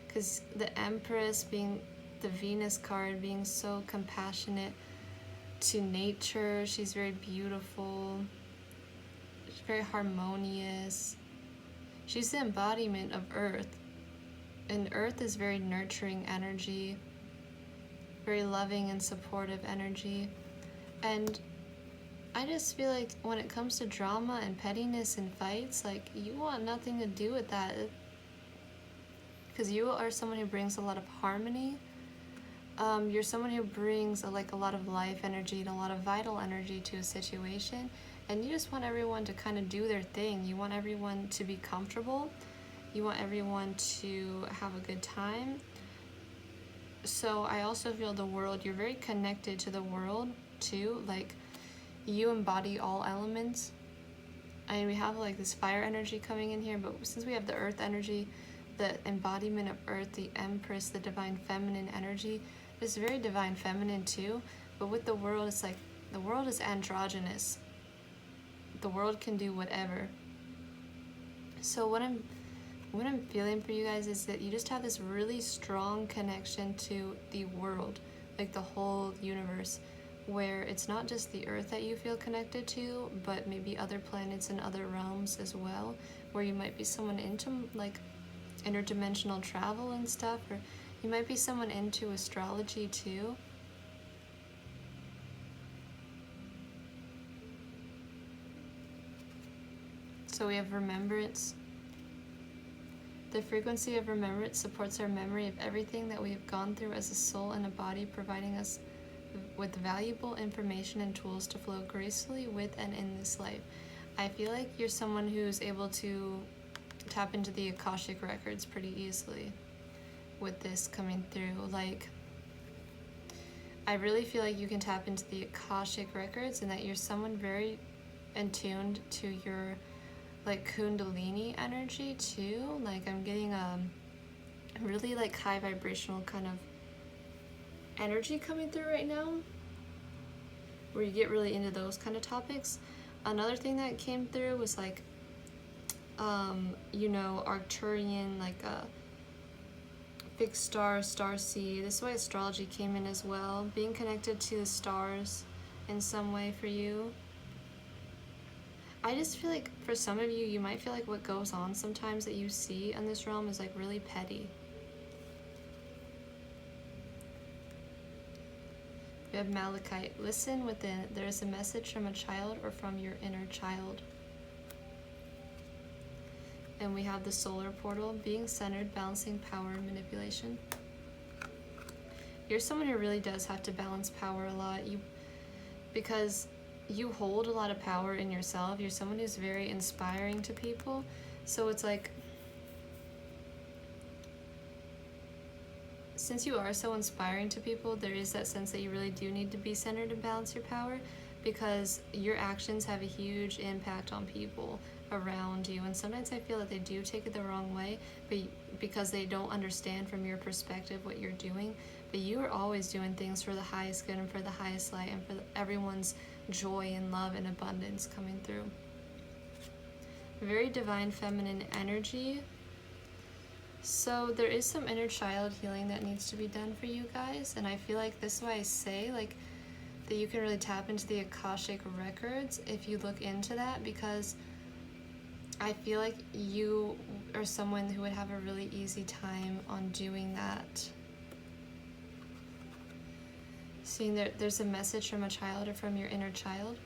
because the Empress being the Venus card, being so compassionate to nature, she's very beautiful, she's very harmonious, she's the embodiment of Earth, and Earth is very nurturing energy, very loving and supportive energy. And I just feel like when it comes to drama and pettiness and fights, like you want nothing to do with that, because you are someone who brings a lot of harmony. You're someone who brings a lot of life energy and a lot of vital energy to a situation, and you just want everyone to kind of do their thing. You want everyone to be comfortable. You want everyone to have a good time. So I also feel the world, you're very connected to the world too, like you embody all elements. I mean, we have like this fire energy coming in here, but since we have the earth energy, the embodiment of Earth, the Empress, the divine feminine energy, it's very divine feminine too. But with the world, it's like the world is androgynous. The world can do whatever. So what I'm what I'm feeling for you guys is that you just have this really strong connection to the world, like the whole universe, where it's not just the earth that you feel connected to, but maybe other planets and other realms as well, where you might be someone into like interdimensional travel and stuff, or you might be someone into astrology too. So we have remembrance. The frequency of remembrance supports our memory of everything that we have gone through as a soul and a body, providing us with valuable information and tools to flow gracefully with and in this life. I feel like you're someone who's able to tap into the Akashic records pretty easily with this coming through. Like, I really feel like you can tap into the Akashic records and that you're someone very attuned to your like Kundalini energy too. Like, I'm getting a really like high vibrational kind of energy coming through right now, where you get really into those kind of topics. Another thing that came through was like you know, Arcturian, like a fixed star, star seed. This is why astrology came in as well, being connected to the stars in some way for you. I just feel like for some of you, you might feel like what goes on sometimes that you see in this realm is like really petty. We have Malachite. Listen within. There is a message from a child or from your inner child. And we have the solar portal, being centered, balancing power and manipulation. You're someone who really does have to balance power a lot. Because you hold a lot of power in yourself. You're someone who's very inspiring to people. So it's like, since you are so inspiring to people, there is that sense that you really do need to be centered and balance your power, because your actions have a huge impact on people around you, and sometimes I feel that they do take it the wrong way, but because they don't understand from your perspective what you're doing. But you are always doing things for the highest good and for the highest light and for everyone's joy and love and abundance coming through. Very divine feminine energy. So there is some inner child healing that needs to be done for you guys, and I feel like this is why I say like that you can really tap into the Akashic records if you look into that, because I feel like you are someone who would have a really easy time on doing that. Seeing there's a message from a child or from your inner child,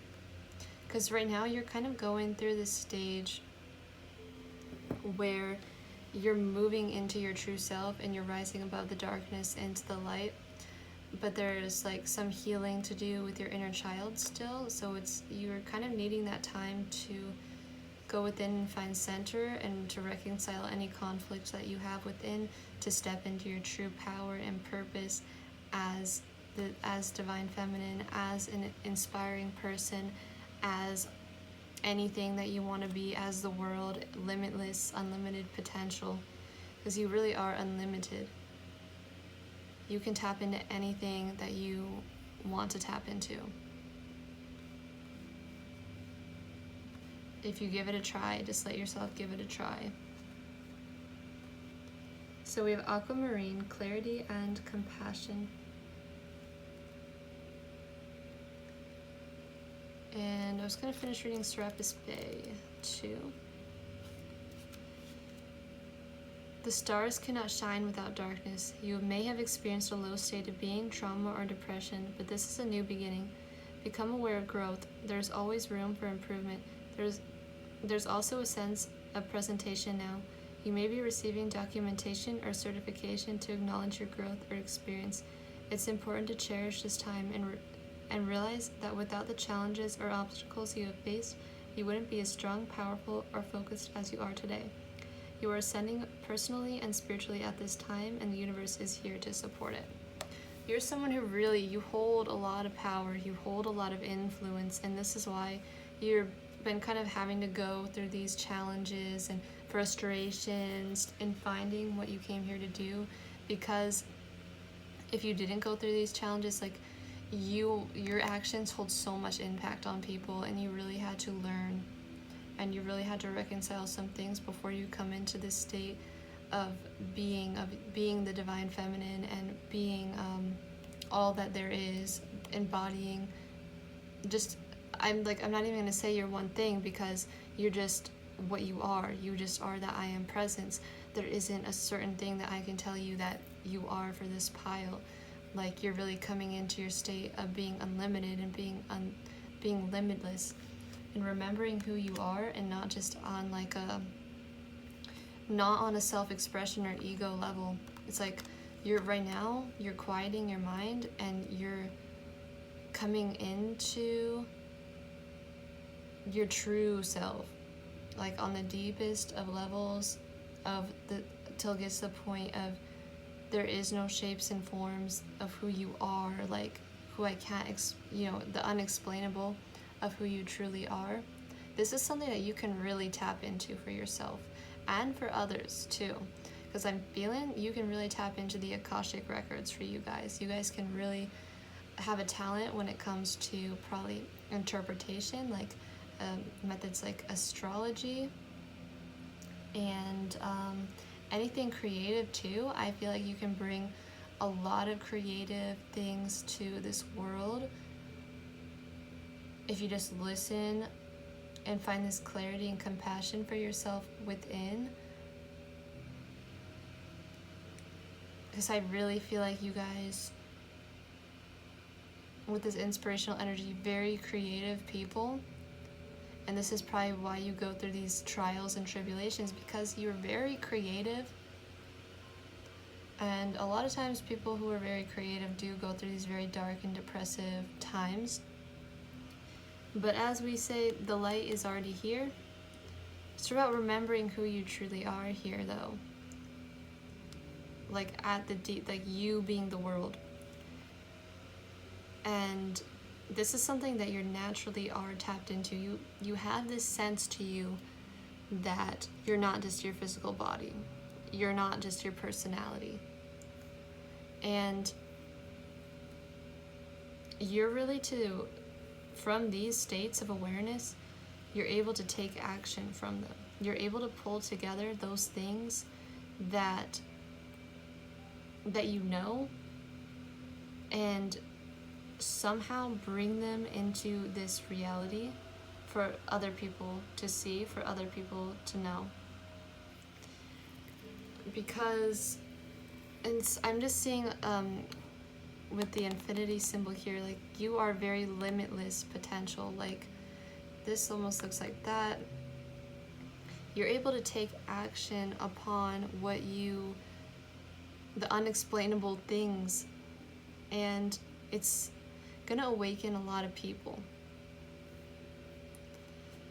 because right now you're kind of going through this stage where you're moving into your true self and you're rising above the darkness into the light, but there's like some healing to do with your inner child still. So you're kind of needing that time to go within and find center and to reconcile any conflicts that you have within, to step into your true power and purpose as divine feminine, as an inspiring person, as anything that you want to be, as the world, limitless, unlimited potential, because you really are unlimited. You can tap into anything that you want to tap into if you give it a try. Just let yourself give it a try. So we have aquamarine, clarity and compassion. And I was going to finish reading Serapis Bay too. The stars cannot shine without darkness. You may have experienced a low state of being, trauma, or depression, but this is a new beginning. Become aware of growth. There's always room for improvement. There's also a sense of presentation now. You may be receiving documentation or certification to acknowledge your growth or experience. It's important to cherish this time and realize that without the challenges or obstacles you have faced, you wouldn't be as strong, powerful, or focused as you are today. You are ascending personally and spiritually at this time, and the universe is here to support it. You're someone who really, you hold a lot of power, you hold a lot of influence, and this is why you've been kind of having to go through these challenges and frustrations in finding what you came here to do, because if you didn't go through these challenges, like your actions hold so much impact on people, and you really had to learn and you really had to reconcile some things before you come into this state of being the divine feminine and being all that there is, embodying just, I'm not even going to say you're one thing, because you're just what you are. You just are that I am presence. There isn't a certain thing that I can tell you that you are for this pile. Like, you're really coming into your state of being unlimited and being limitless, and remembering who you are, and not just on like not on a self-expression or ego level. It's like you're quieting your mind, and you're coming into your true self, like on the deepest of levels till it gets to the point of there is no shapes and forms of who you are, like who I can't, the unexplainable of who you truly are. This is something that you can really tap into for yourself and for others too, because I'm feeling you can really tap into the Akashic records for you guys. You guys can really have a talent when it comes to probably interpretation, like methods like astrology and anything creative too. I feel like you can bring a lot of creative things to this world if you just listen and find this clarity and compassion for yourself within. Because I really feel like you guys, with this inspirational energy, very creative people. And this is probably why you go through these trials and tribulations, because you're very creative. And a lot of times people who are very creative do go through these very dark and depressive times. But as we say, the light is already here. It's about remembering who you truly are here, though. Like at the deep, like you being the world. And this is something that you naturally are tapped into. You have this sense to you that you're not just your physical body. You're not just your personality. And you're really from these states of awareness, you're able to take action from them. You're able to pull together those things that you know, and somehow bring them into this reality for other people to see, for other people to know. Because, and I'm just seeing with the infinity symbol here, like you are very limitless potential. Like this almost looks like that. You're able to take action upon the unexplainable things, and it's gonna awaken a lot of people.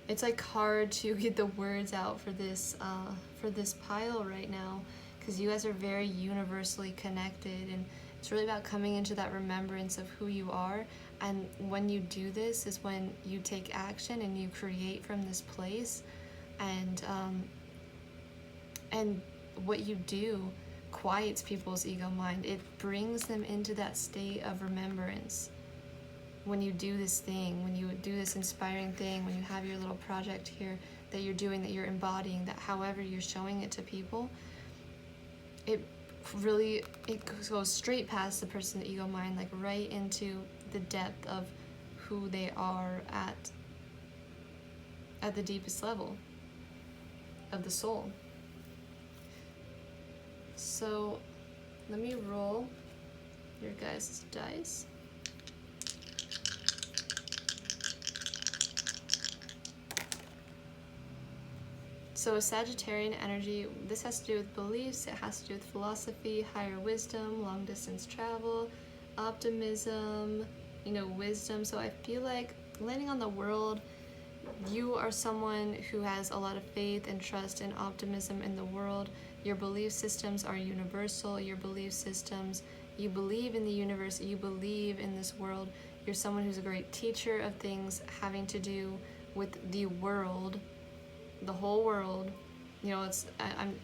It's like hard to get the words out for this pile right now, because you guys are very universally connected, and it's really about coming into that remembrance of who you are. And when you do this is when you take action and you create from this place, and what you do quiets people's ego mind. It brings them into that state of remembrance. When you do this thing, when you do this inspiring thing, when you have your little project here that you're doing, that you're embodying, that however you're showing it to people, it goes straight past the person's ego mind, like right into the depth of who they are at the deepest level of the soul. So let me roll your guys' dice. So a Sagittarian energy, this has to do with beliefs, it has to do with philosophy, higher wisdom, long distance travel, optimism, wisdom. So I feel like landing on the world, you are someone who has a lot of faith and trust and optimism in the world. Your belief systems are universal. Your belief systems, you believe in the universe, you believe in this world. You're someone who's a great teacher of things having to do with the world, the whole world. I'm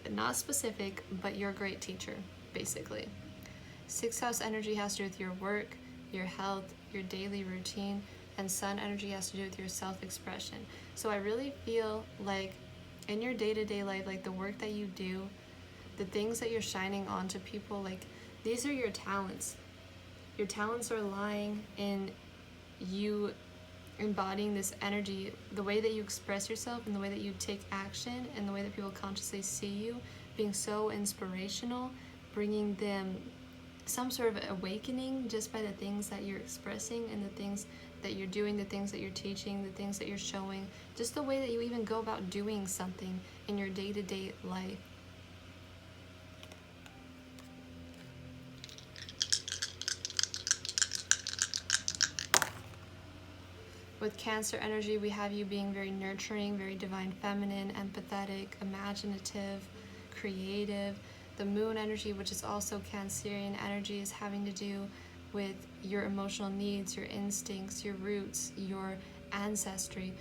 not specific, but you're a great teacher, basically. Sixth house energy has to do with your work, your health, your daily routine. and sun energy has to do with your self-expression. So I really feel like in your day-to-day life, like the work that you do, the things that you're shining onto people, like these are your talents. Your talents are lying in you embodying this energy, the way that you express yourself and the way that you take action and the way that people consciously see you, being so inspirational, bringing them some sort of awakening just by the things that you're expressing and the things that you're doing, the things that you're teaching, the things that you're showing, just the way that you even go about doing something in your day-to-day life. With Cancer energy, we have you being very nurturing, very divine feminine, empathetic, imaginative, creative. The moon energy, which is also Cancerian energy, is having to do with your emotional needs, your instincts, your roots, your ancestry,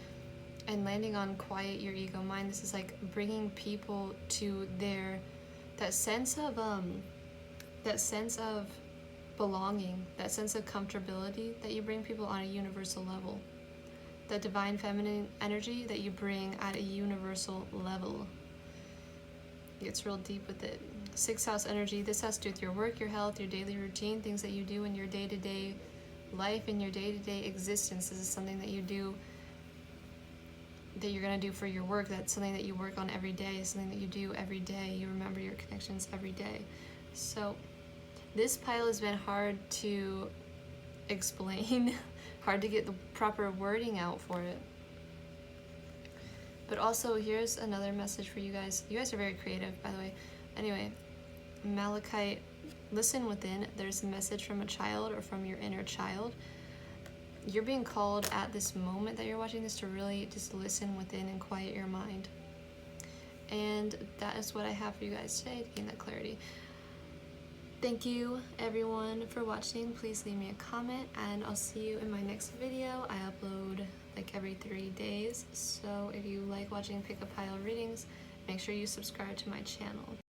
and landing on quiet your ego mind. This is like bringing people to that sense of belonging, that sense of comfortability that you bring people on a universal level. The divine feminine energy that you bring at a universal level. It gets real deep with it. 6th house energy, this has to do with your work, your health, your daily routine, things that you do in your day-to-day life, in your day-to-day existence. This is something that you do, that you're going to do for your work. That's something that you work on every day, something that you do every day. You remember your connections every day. So this pile has been hard to explain, hard to get the proper wording out for it. But also, here's another message for you guys. You guys are very creative, by the way. Anyway, Malachite, listen within. There's a message from a child or from your inner child. You're being called at this moment that you're watching this to really just listen within and quiet your mind. And that is what I have for you guys today to gain that clarity. Thank you everyone for watching. Please leave me a comment and I'll see you in my next video. I upload like every 3 days. So if you like watching pick a pile readings, make sure you subscribe to my channel.